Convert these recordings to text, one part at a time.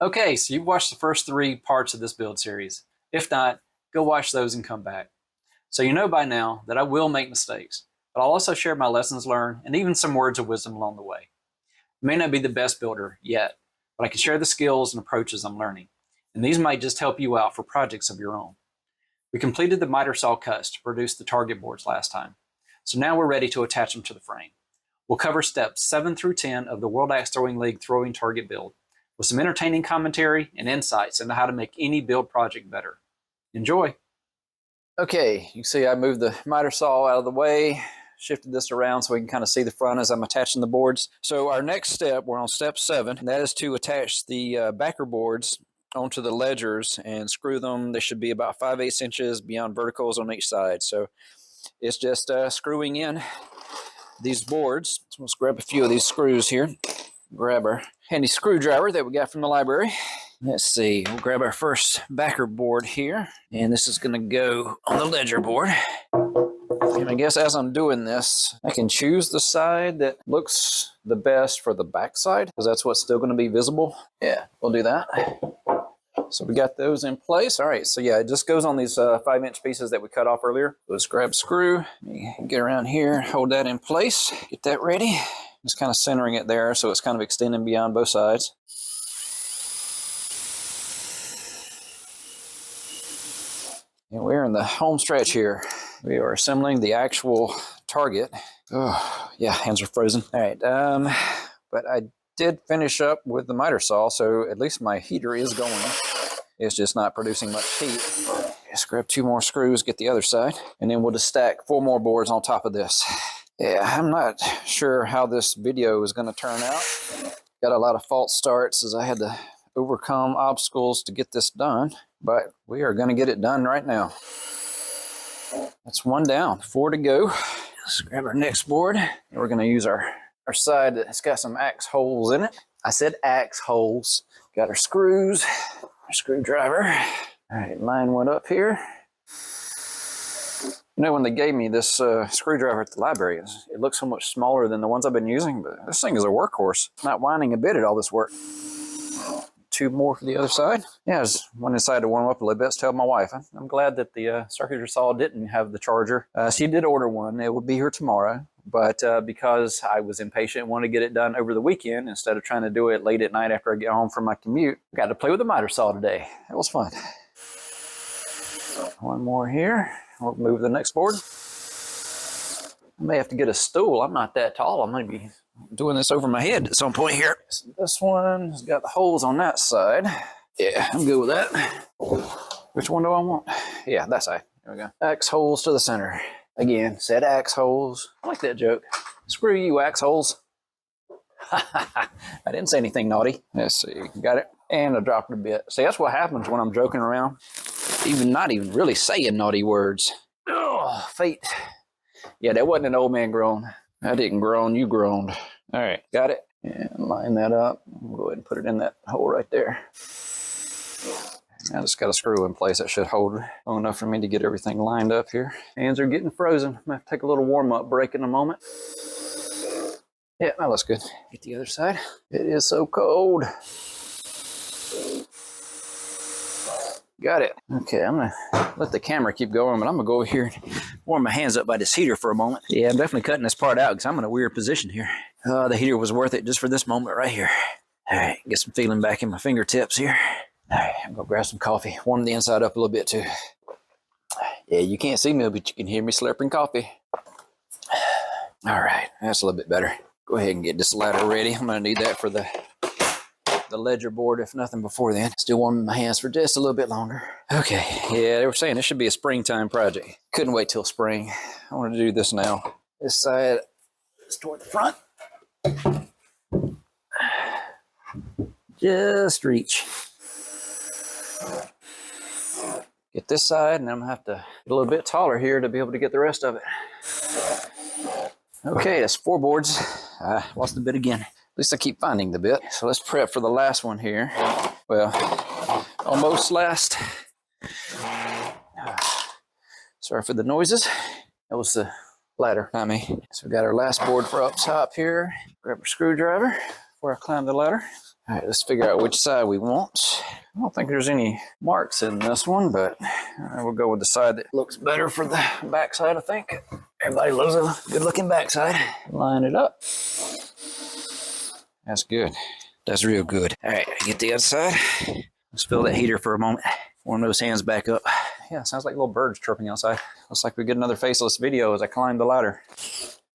Okay, so you've watched the first 3 parts of this build series. If not, go watch those and come back. So you know by now that I will make mistakes, but I'll also share my lessons learned and even some words of wisdom along the way. I may not be the best builder yet, but I can share the skills and approaches I'm learning, and these might just help you out for projects of your own. We completed the miter saw cuts to produce the target boards last time, so now we're ready to attach them to the frame. We'll cover steps 7 through 10 of the World Axe Throwing League throwing target build, with some entertaining commentary and insights into how to make any build project better. Enjoy! Okay, you can see I moved the miter saw out of the way, shifted this around so we can kind of see the front as I'm attaching the boards. So our next step, we're on step 7, and that is to attach the backer boards onto the ledgers and screw them. They should be about 5/8 inches beyond verticals on each side. So it's just screwing in these boards. So let's grab a few of these screws here. Grab our handy screwdriver that we got from the library. Let's see, we'll grab our first backer board here, and this is going to go on the ledger board. And I guess as I'm doing this, I can choose the side that looks the best for the back side, because that's what's still going to be visible. Yeah, we'll do that. So we got those in place. All right, so yeah, it just goes on these 5-inch pieces that we cut off earlier. Let's grab a screw, get around here, hold that in place, get that ready. Just kind of centering it there so it's kind of extending beyond both sides. And we're in the home stretch here. We are assembling the actual target. Oh, yeah, hands are frozen. All right, but I did finish up with the miter saw, so at least my heater is going. It's just not producing much heat. Just grab 2 more screws, get the other side, and then we'll just stack 4 more boards on top of this. Yeah, I'm not sure how this video is going to turn out. Got a lot of false starts as I had to overcome obstacles to get this done, but we are going to get it done right now. That's 1 down, 4 to go. Let's grab our next board. And we're going to use our side that's got some axe holes in it. I said axe holes. Got our screws, our screwdriver. All right, line one up here. You know, when they gave me this screwdriver at the library, it looks so much smaller than the ones I've been using, but this thing is a workhorse. Not whining a bit at all this work. 2 more for the other side. Yeah, I just went inside to warm up a little bit. Tell my wife, I'm glad that the circuitry saw didn't have the charger. She did order one. It will be here tomorrow, but because I was impatient and wanted to get it done over the weekend instead of trying to do it late at night after I get home from my commute, I got to play with the miter saw today. It was fun. 1 more here. We'll move the next board. I may have to get a stool. I'm not that tall. I'm going to be doing this over my head at some point here. So this one has got the holes on that side. Yeah, I'm good with that. Which one do I want? Yeah, that side. There we go. Axe holes to the center. Again, said axe holes. I like that joke. Screw you, axe holes. I didn't say anything naughty. Let's see. Got it. And I dropped it a bit. See, that's what happens when I'm joking around. Not even really saying naughty words. Oh, fate. Yeah, that wasn't an old man groan. I didn't groan, you groaned. All right, got it. And line that up. We'll go ahead and put it in that hole right there. I just got a screw in place that should hold long enough for me to get everything lined up here. Hands are getting frozen. I'm gonna have to take a little warm-up break in a moment. Yeah, that looks good. Get the other side. It is so cold. Got it. Okay, I'm gonna let the camera keep going, but I'm gonna go over here and warm my hands up by this heater for a moment. Yeah, I'm definitely cutting this part out because I'm in a weird position here. The heater was worth it just for this moment right here. All right, get some feeling back in my fingertips here. All right, I'm gonna grab some coffee, warm the inside up a little bit too. Yeah, you can't see me, but you can hear me slurping coffee. All right, that's a little bit better. Go ahead and get this ladder ready. I'm gonna need that for the ledger board, if nothing before then. Still warming my hands for just a little bit longer. Okay, yeah, they were saying this should be a springtime project. Couldn't wait till spring. I want to do this now. This side is toward the front. Just reach. Get this side, and I'm gonna have to get a little bit taller here to be able to get the rest of it. Okay, that's 4 boards. I lost the bit again. At least I keep finding the bit. So let's prep for the last one here. Well, almost last. Sorry for the noises. That was the ladder, not me. So we got our last board for up top here. Grab our screwdriver, before I climb the ladder. All right, let's figure out which side we want. I don't think there's any marks in this one, but we'll go with the side that looks better for the back side, I think. Everybody loves a good-looking backside. Line it up. That's good. That's real good. All right, get the other side. Let's fill that heater for a moment. Warm those hands back up. Yeah, sounds like little birds chirping outside. Looks like we get another faceless video as I climb the ladder.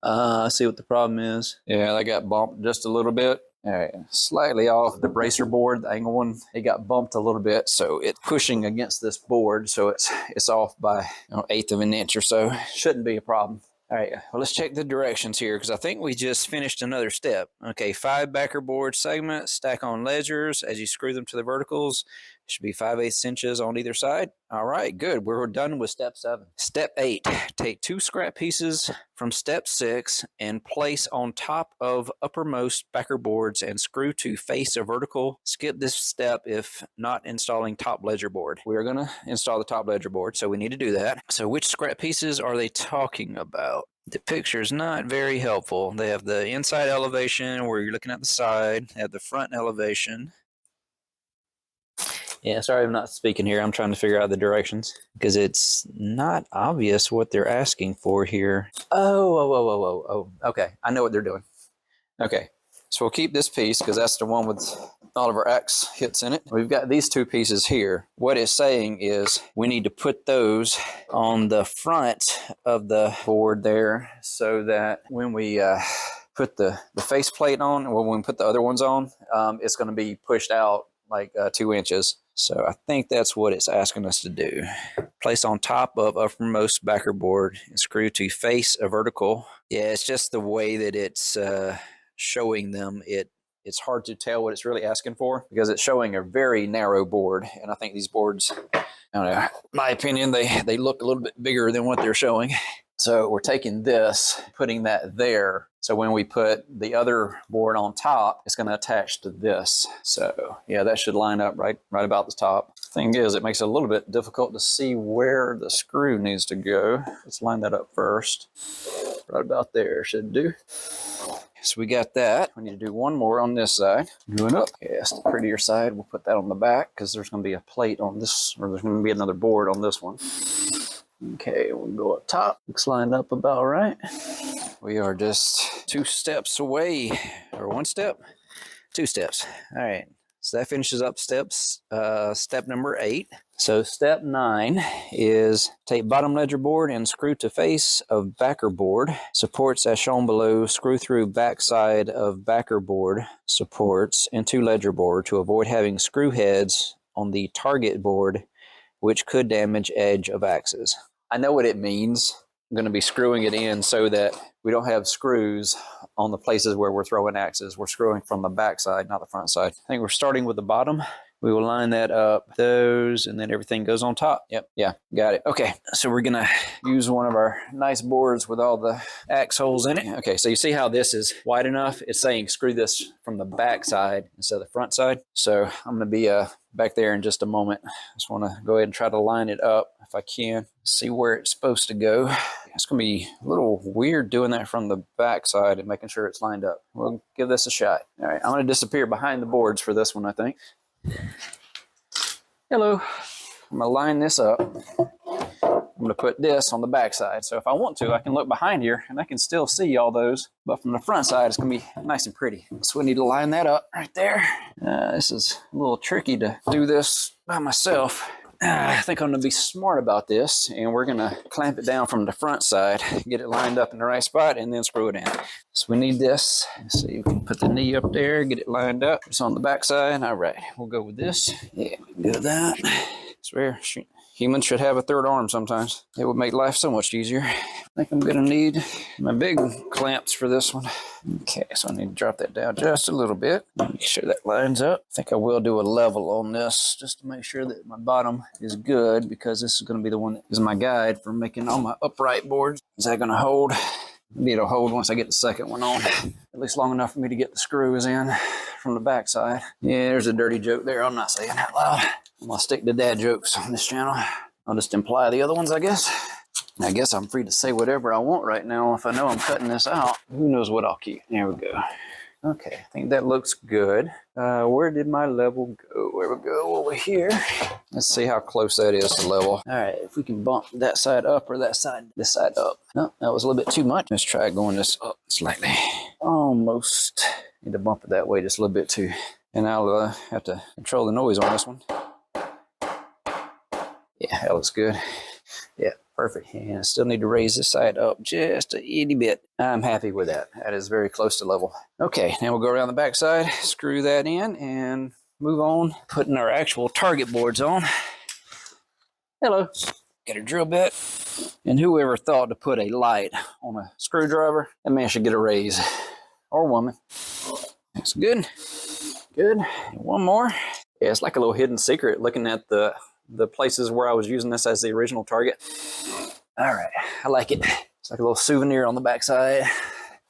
I see what the problem is. Yeah, I got bumped just a little bit. All right, slightly off the bracer board, the angle one, it got bumped a little bit, so it's pushing against this board, so it's off by 1/8 of an inch or so. Shouldn't be a problem. All right, well, let's check the directions here, because I think we just finished another step. Okay, 5 backer board segments, stack on ledgers. As you screw them to the verticals, it should be 5/8 inches on either side. All right, good. We're done with step 7. Step 8, take 2 scrap pieces from step 6 and place on top of uppermost backer boards and screw to face a vertical. Skip this step if not installing top ledger board. We're going to install the top ledger board, so we need to do that. So which scrap pieces are they talking about? The picture is not very helpful. They have the inside elevation where you're looking at the side. They have the front elevation. Yeah, sorry I'm not speaking here. I'm trying to figure out the directions because it's not obvious what they're asking for here. Oh, okay. I know what they're doing. Okay, so we'll keep this piece because that's the one with all of our X hits in it. We've got these 2 pieces here. What it's saying is we need to put those on the front of the board there so that when we put the face plate on, or when we put the other ones on, it's going to be pushed out like 2 inches. So I think that's what it's asking us to do. Place on top of uppermost backer board and screw to face a vertical. Yeah, it's just the way that it's showing them. It's hard to tell what it's really asking for because it's showing a very narrow board. And I think these boards, I don't know, my opinion, they look a little bit bigger than what they're showing. So we're taking this, putting that there. So when we put the other board on top, it's going to attach to this. So yeah, that should line up right about the top. Thing is, it makes it a little bit difficult to see where the screw needs to go. Let's line that up first. Right about there should do. So we got that. We need to do one more on this side. Going up. Yes, the prettier side. We'll put that on the back because there's going to be a plate on this, or there's going to be another board on this one. Okay, we'll go up top. Looks lined up about right. We are just 2 steps away, or 1 step, 2 steps. All right, so that finishes up step number 8. So step 9 is take bottom ledger board and screw to face of backer board. Supports as shown below, screw through backside of backer board supports into ledger board to avoid having screw heads on the target board, which could damage edge of axes. I know what it means. I'm going to be screwing it in so that we don't have screws on the places where we're throwing axes. We're screwing from the back side, not the front side. I think we're starting with the bottom. We will line that up, those, and then everything goes on top. Yep, yeah, got it. Okay, so we're gonna use one of our nice boards with all the axe holes in it. Okay, so you see how this is wide enough? It's saying screw this from the back side instead of the front side. So I'm gonna be back there in just a moment. Just wanna go ahead and try to line it up if I can. See where it's supposed to go. It's gonna be a little weird doing that from the back side and making sure it's lined up. We'll give this a shot. All right, I'm gonna disappear behind the boards for this one, I think. Hello. I'm going to line this up. I'm going to put this on the back side. So if I want to, I can look behind here and I can still see all those. But from the front side, it's going to be nice and pretty. So we need to line that up right there. This is a little tricky to do this by myself. I think I'm going to be smart about this, and we're going to clamp it down from the front side, get it lined up in the right spot, and then screw it in. So we need this. So you can put the knee up there, get it lined up. It's on the back side. All right, we'll go with this. Yeah, we can do that. It's rare. Humans should have a third arm sometimes. It would make life so much easier. I think I'm going to need my big clamps for this one. Okay, so I need to drop that down just a little bit. Make sure that lines up. I think I will do a level on this just to make sure that my bottom is good, because this is going to be the one that is my guide for making all my upright boards. Is that going to hold? Maybe it'll hold once I get the second one on. At least long enough for me to get the screws in from the back side. Yeah, there's a dirty joke there. I'm not saying that loud. I'm going to stick to dad jokes on this channel. I'll just imply the other ones, I guess. I guess I'm free to say whatever I want right now if I know I'm cutting this out. Who knows what I'll keep. There we go. Okay, I think that looks good. Where did my level go? There we go, over here. Let's see how close that is to level. All right, if we can bump that side up or this side up. No, that was a little bit too much. Let's try going this up slightly. Almost. Need to bump it that way just a little bit too. And I'll have to control the noise on this one. Yeah, that looks good. Yeah, perfect. And I still need to raise this side up just a itty bit. I'm happy with that. That is very close to level. Okay, now we'll go around the back side, screw that in, and move on, putting our actual target boards on. Hello. Got a drill bit. And whoever thought to put a light on a screwdriver, that man should get a raise. Or woman. That's good. Good. And one more. Yeah, it's like a little hidden secret looking at the places where I was using this as the original target. All right, I like it. It's like a little souvenir on the backside.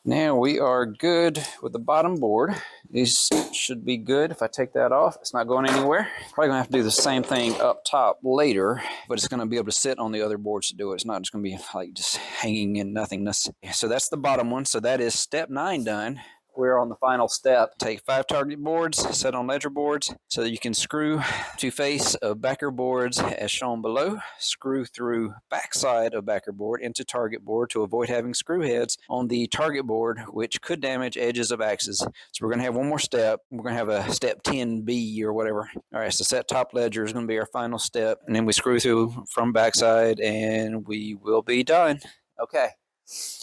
Now we are good with the bottom board. These should be good. If I take that off, it's not going anywhere. Probably gonna have to do the same thing up top later, but it's gonna be able to sit on the other boards to do it. It's not just gonna be like just hanging in nothingness. So that's the bottom one. So that is step 9 done. We're on the final step. Take 5 target boards, set on ledger boards, so that you can screw to face of backer boards as shown below. Screw through backside of backer board into target board to avoid having screw heads on the target board, which could damage edges of axes. So we're going to have one more step. We're going to have a step 10B or whatever. All right, so set top ledger is going to be our final step, and then we screw through from backside, and we will be done. Okay.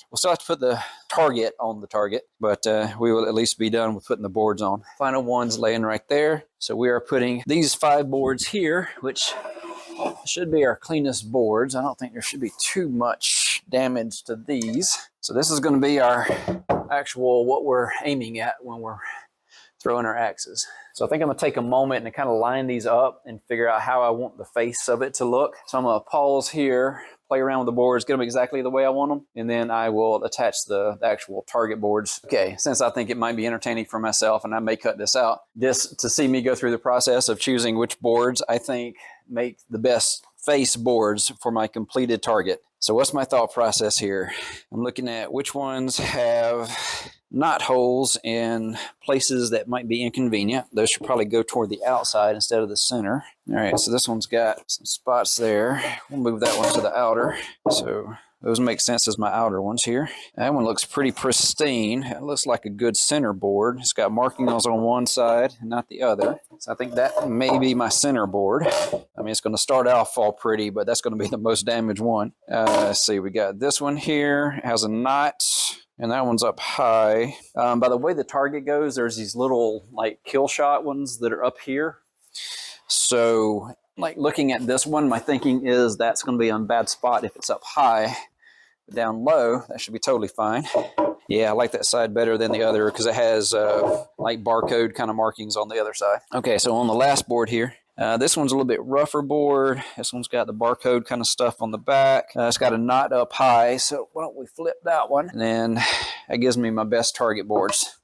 We'll still have to put the target on the target, but we will at least be done with putting the boards on. Final one's laying right there. So we are putting these 5 boards here, which should be our cleanest boards. I don't think there should be too much damage to these. So this is going to be our actual, what we're aiming at when we're throwing our axes. So I think I'm going to take a moment and kind of line these up and figure out how I want the face of it to look. So I'm going to pause here, play around with the boards, get them exactly the way I want them, and then I will attach the actual target boards. Okay, since I think it might be entertaining for myself, and I may cut this out, just to see me go through the process of choosing which boards I think make the best face boards for my completed target. So what's my thought process here? I'm looking at which ones have knot holes in places that might be inconvenient. Those should probably go toward the outside instead of the center. All right, so this one's got some spots there. We'll move that one to the outer. So those make sense as my outer ones here. That one looks pretty pristine. It looks like a good center board. It's got markings on one side and not the other. So I think that may be my center board. I mean, it's going to start off all pretty, but that's going to be the most damaged one. Let's see, we got this one here. It has a knot. And that one's up high. By the way the target goes, there's these little like kill shot ones that are up here. So like looking at this one, my thinking is that's going to be on a bad spot if it's up high. But down low, that should be totally fine. Yeah, I like that side better than the other because it has like barcode kind of markings on the other side. Okay, so on the last board here, this one's a little bit rougher board. This one's got the barcode kind of stuff on the back. It's got a knot up high, so why don't we flip that one? And then that gives me my best target boards.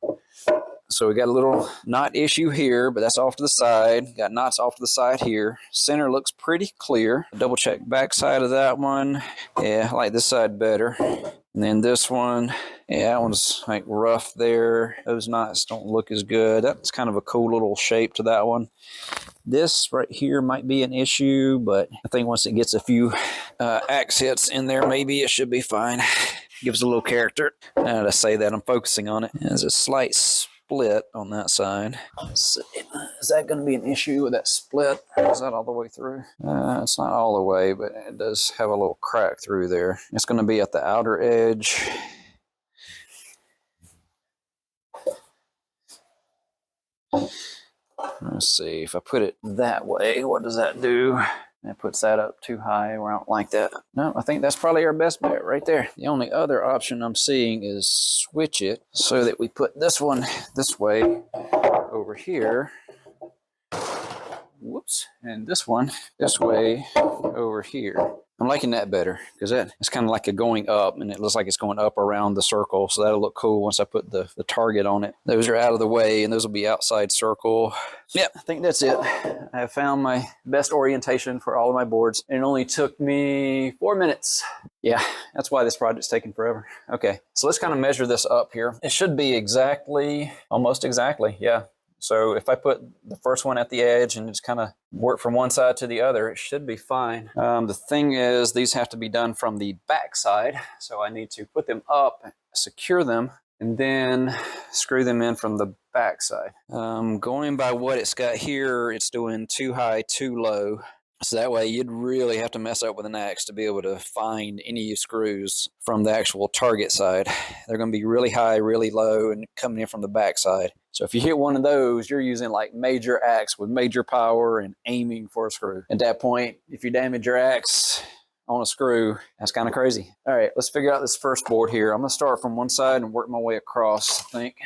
So we got a little knot issue here, but that's off to the side. Got knots off to the side here. Center looks pretty clear. Double check back side of that one. Yeah, I like this side better. And then this one, yeah, that one's like rough there. Those knots don't look as good. That's kind of a cool little shape to that one. This right here might be an issue, but I think once it gets a few axe hits in there, maybe it should be fine. Gives a little character. Now to say that, I'm focusing on it. There's a slight split on that side. So, is that going to be an issue with that split? Is that all the way through? It's not all the way, but it does have a little crack through there. It's going to be at the outer edge. Let's see, if I put it that way, what does that do? That puts that up too high where I don't like that. No, I think that's probably our best bet right there. The only other option I'm seeing is switch it so that we put this one this way over here. Whoops. And this one this way over here. I'm liking that better because it's kind of like a going up, and it looks like it's going up around the circle. So that'll look cool once I put the target on it. Those are out of the way, and those will be outside circle. Yep, I think that's it. I have found my best orientation for all of my boards, and it only took me 4 minutes. Yeah, that's why this project's taking forever. Okay, so let's kind of measure this up here. It should be exactly, almost exactly, yeah. So if I put the first one at the edge and just kind of work from one side to the other, it should be fine. The thing is, these have to be done from the back side. So I need to put them up, secure them, and then screw them in from the back side. Going by what it's got here, it's doing too high, too low. So that way you'd really have to mess up with an axe to be able to find any screws from the actual target side. They're going to be really high, really low, and coming in from the back side. So if you hit one of those, you're using like major axe with major power and aiming for a screw. At that point, if you damage your axe on a screw, that's kind of crazy. All right, let's figure out this first board here. I'm going to start from one side and work my way across, I think.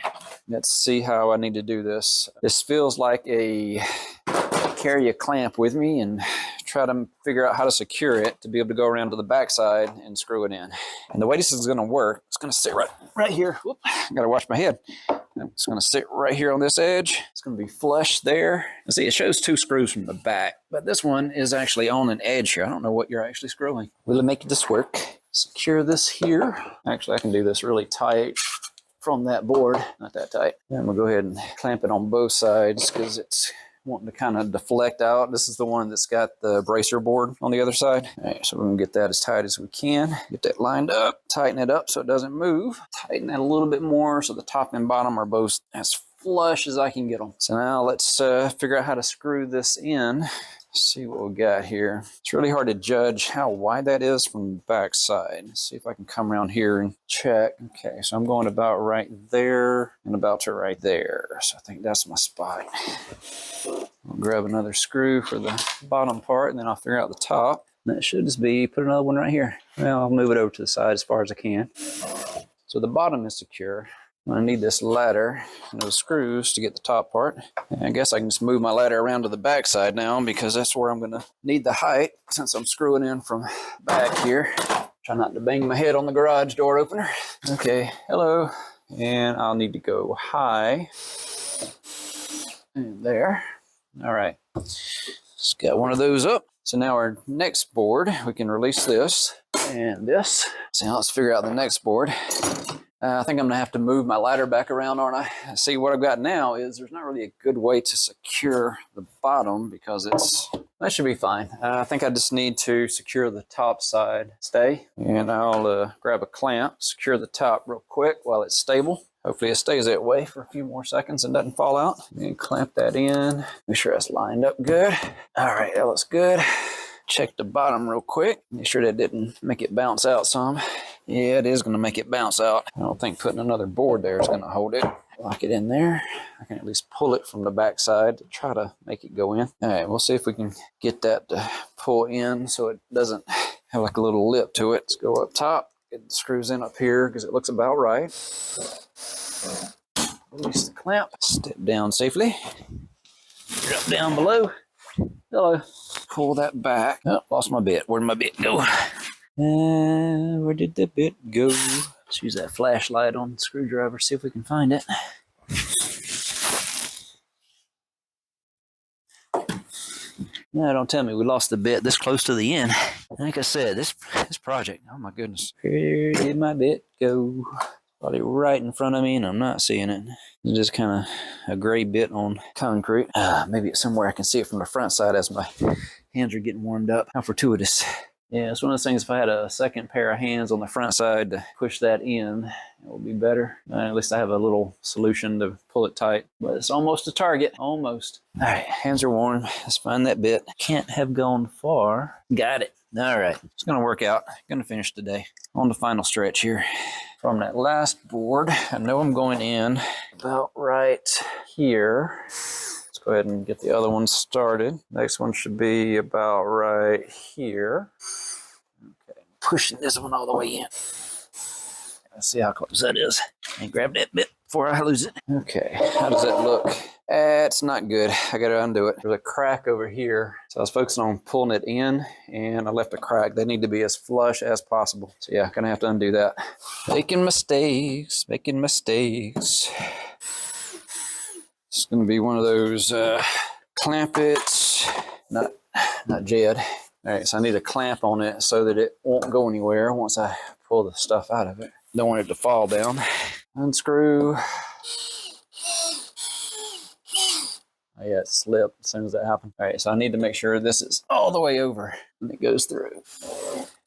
Let's see how I need to do this. This feels like carry a clamp with me and try to figure out how to secure it to be able to go around to the back side and screw it in. And the way this is going to work, it's going to sit right here. Whoop, I got to wash my head. It's going to sit right here on this edge. It's going to be flush there. And see, it shows 2 screws from the back, but this one is actually on an edge here. I don't know what you're actually screwing. Will it make this work? Secure this here. Actually, I can do this really tight from that board. Not that tight. I'm going to go ahead and clamp it on both sides because it's wanting to kind of deflect out. This is the one that's got the bracer board on the other side. All right, so we're gonna get that as tight as we can. Get that lined up, tighten it up so it doesn't move. Tighten that a little bit more so the top and bottom are both as flush as I can get them. So now let's figure out how to screw this in. See what we got here. It's really hard to judge how wide that is from the back side. Let's see if I can come around here and check. Okay, so I'm going about right there and about to right there. So I think that's my spot. I'll grab another screw for the bottom part, and then I'll figure out the top. That should just be, put another one right here. Well, I'll move it over to the side as far as I can. So the bottom is secure. I'm going to need this ladder and those screws to get the top part. And I guess I can just move my ladder around to the back side now because that's where I'm going to need the height since I'm screwing in from back here. Try not to bang my head on the garage door opener. Okay, hello. And I'll need to go high. And there. All right. Just got one of those up. So now our next board, we can release this and this. So now let's figure out the next board. I think I'm going to have to move my ladder back around, aren't I? See, what I've got now is there's not really a good way to secure the bottom because that should be fine. I think I just need to secure the top side. Stay. And I'll grab a clamp, secure the top real quick while it's stable. Hopefully it stays that way for a few more seconds and doesn't fall out. And clamp that in. Make sure that's lined up good. All right, that looks good. Check the bottom real quick. Make sure that didn't make it bounce out some. Yeah, it is going to make it bounce out. I don't think putting another board there is going to hold it. Lock it in there. I can at least pull it from the back side to try to make it go in. All right, we'll see if we can get that to pull in so it doesn't have like a little lip to it. Let's go up top. Get the screws in up here because it looks about right. Release the clamp. Step down safely. Drop down below. Hello. Pull that back. Oh, lost my bit. Where'd my bit go? Where did the bit go? Let's use that flashlight on the screwdriver, see if we can find it. No, don't tell me we lost the bit this close to the end. Like I said, this project, oh my goodness. Where did my bit go? Probably right in front of me and I'm not seeing it. It's just kind of a gray bit on concrete. Maybe it's somewhere I can see it from the front side as my hands are getting warmed up. How fortuitous. Yeah, it's one of those things, if I had a second pair of hands on the front side to push that in, it would be better. At least I have a little solution to pull it tight. But it's almost a target. Almost. All right, hands are warm. Let's find that bit. Can't have gone far. Got it. All right, it's going to work out. Going to finish today. On the final stretch here. From that last board, I know I'm going in about right here. Let's go ahead and get the other one started. Next one should be about right here. Okay, pushing this one all the way in. Let's see how close that is. And grab that bit before I lose it. Okay, how does that look? That's not good. I gotta undo it. There's a crack over here. So I was focusing on pulling it in and I left a crack. They need to be as flush as possible. So yeah, gonna have to undo that. Making mistakes. It's gonna be one of those clamp it, not Jed. All right, so I need a clamp on it so that it won't go anywhere once I pull the stuff out of it. Don't want it to fall down. Unscrew. Oh yeah, it slipped as soon as that happened. All right, so I need to make sure this is all the way over and it goes through.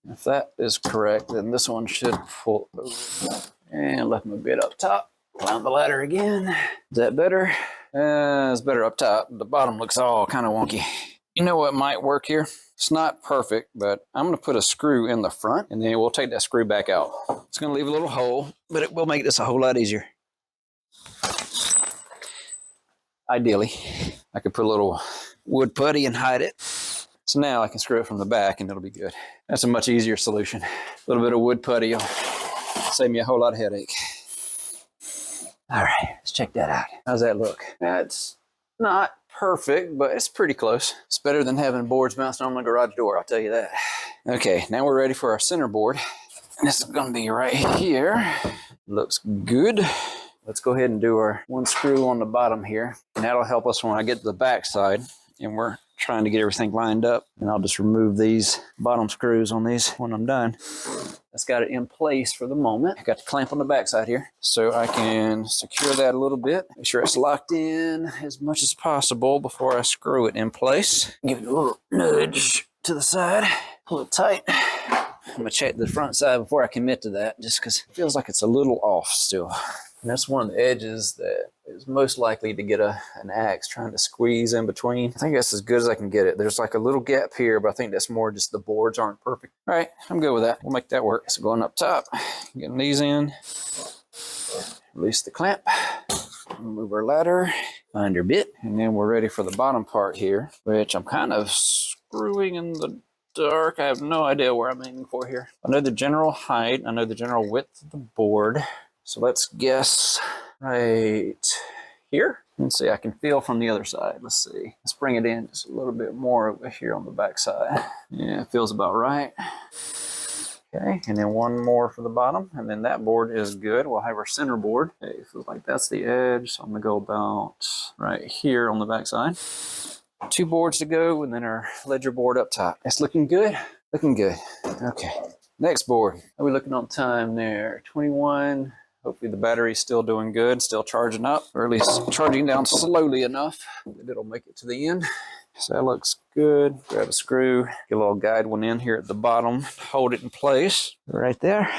If that is correct, then this one should pull over. And left my bit up top. Climb the ladder again. Is that better? It's better up top. The bottom looks all kind of wonky. You know what might work here? It's not perfect, but I'm going to put a screw in the front, and then we'll take that screw back out. It's going to leave a little hole, but it will make this a whole lot easier. Ideally, I could put a little wood putty and hide it. So now I can screw it from the back, and it'll be good. That's a much easier solution. A little bit of wood putty will save me a whole lot of headache. All right, let's check that out. How's that look? That's not perfect, but it's pretty close. It's better than having boards mounted on the garage door, I'll tell you that. Okay, now we're ready for our center board. And this is gonna be right here. Looks good. Let's go ahead and do our one screw on the bottom here. And that'll help us when I get to the back side and we're trying to get everything lined up. And I'll just remove these bottom screws on these when I'm done. That's got it in place for the moment. I got the clamp on the back side here. So I can secure that a little bit. Make sure it's locked in as much as possible before I screw it in place. Give it a little nudge to the side. Pull it tight. I'm gonna check the front side before I commit to that, just because it feels like it's a little off still. And that's one of the edges that is most likely to get an axe trying to squeeze in between. I think that's as good as I can get it. There's like a little gap here, but I think that's more just the boards aren't perfect. All right, I'm good with that. We'll make that work. So going up top, getting these in, release the clamp, remove our ladder, find your bit, and then we're ready for the bottom part here, which I'm kind of screwing in the dark. I have no idea where I'm aiming for here. I know the general height, I know the general width of the board. So let's guess right here. Let's see, I can feel from the other side. Let's see. Let's bring it in just a little bit more over here on the back side. Yeah, it feels about right. Okay, and then one more for the bottom, and then that board is good. We'll have our center board. Okay, it feels like that's the edge, so I'm gonna go about right here on the back side. 2 boards to go, and then our ledger board up top. It's looking good. Looking good. Okay, next board. How are we looking on time there? 21. Hopefully the battery's still doing good, still charging up, or at least charging down slowly enough that it'll make it to the end. So that looks good. Grab a screw, get a little guide one in here at the bottom, hold it in place right there.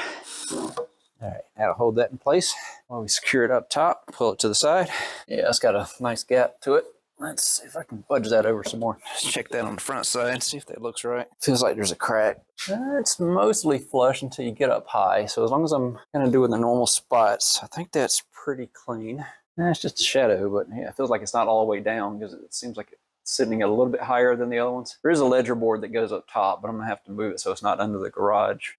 All right, that'll hold that in place while we secure it up top, pull it to the side. Yeah, it's got a nice gap to it. Let's see if I can budge that over some more. Let's check that on the front side, see if that looks right. Feels like there's a crack. It's mostly flush until you get up high. So as long as I'm kind of doing the normal spots, I think that's pretty clean. It's just a shadow, but yeah, it feels like it's not all the way down because it seems like it's sitting a little bit higher than the other ones. There is a ledger board that goes up top, but I'm gonna have to move it so it's not under the garage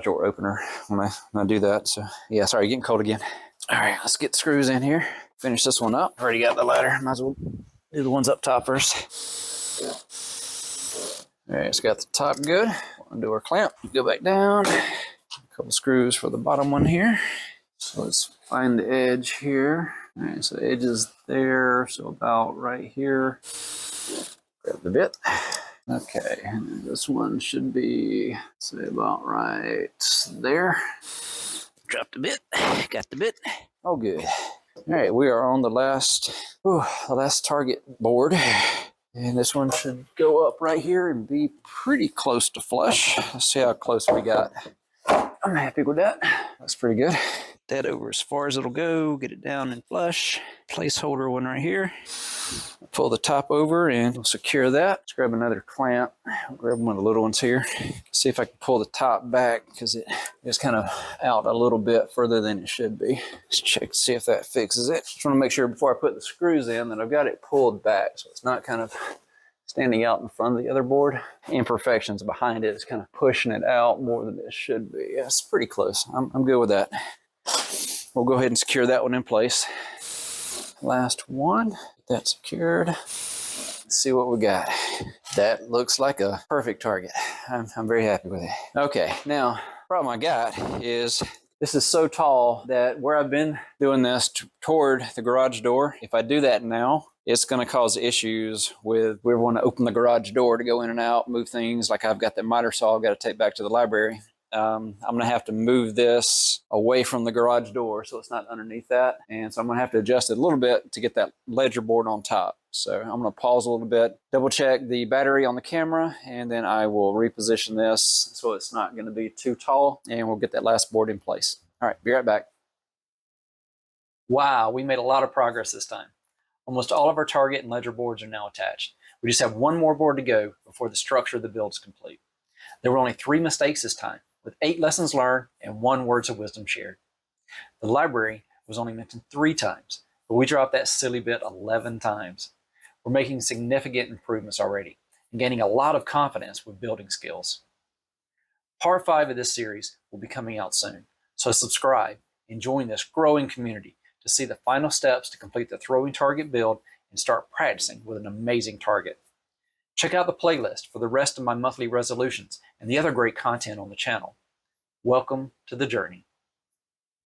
door opener when I do that. So yeah, sorry, getting cold again. All right, let's get the screws in here. Finish this one up. Already got the ladder. Might as well do the ones up top first. All right, it's got the top good. Undo our clamp. Go back down. A couple screws for the bottom one here. So let's find the edge here. All right, so the edge is there. So about right here. Grab the bit. Okay, and this one should be, say, about right there. Drop the bit. Got the bit. Oh, good. All right, we are on the last target board. And this one should go up right here and be pretty close to flush. Let's see how close we got. I'm happy with that. That's pretty good. That over as far as it'll go. Get it down and flush. Placeholder one right here. Pull the top over and we'll secure that. Let's grab another clamp. I'll grab one of the little ones here. See if I can pull the top back because it is kind of out a little bit further than it should be. Let's check to see if that fixes it. Just want to make sure before I put the screws in that I've got it pulled back so it's not kind of standing out in front of the other board. Imperfections behind it is kind of pushing it out more than it should be. Yeah, it's pretty close. I'm good with that. We'll go ahead and secure that one in place. Last one. That secured. Let's see what we got. That looks like a perfect target. I'm very happy with it. Okay, now, problem I got is this is so tall that where I've been doing this toward the garage door, if I do that now, it's going to cause issues with we want to open the garage door to go in and out, move things. Like I've got that miter saw I've got to take back to the library. I'm going to have to move this away from the garage door so it's not underneath that. And so I'm going to have to adjust it a little bit to get that ledger board on top. So I'm going to pause a little bit, double check the battery on the camera, and then I will reposition this so it's not going to be too tall, and we'll get that last board in place. All right, be right back. Wow, we made a lot of progress this time. Almost all of our target and ledger boards are now attached. We just have one more board to go before the structure of the build is complete. There were only 3 mistakes this time, with 8 lessons learned and 1 words of wisdom shared. The library was only mentioned 3 times, but we dropped that silly bit 11 times. We're making significant improvements already and gaining a lot of confidence with building skills. Part 5 of this series will be coming out soon, so subscribe and join this growing community to see the final steps to complete the throwing target build and start practicing with an amazing target. Check out the playlist for the rest of my monthly resolutions and the other great content on the channel. Welcome to the journey.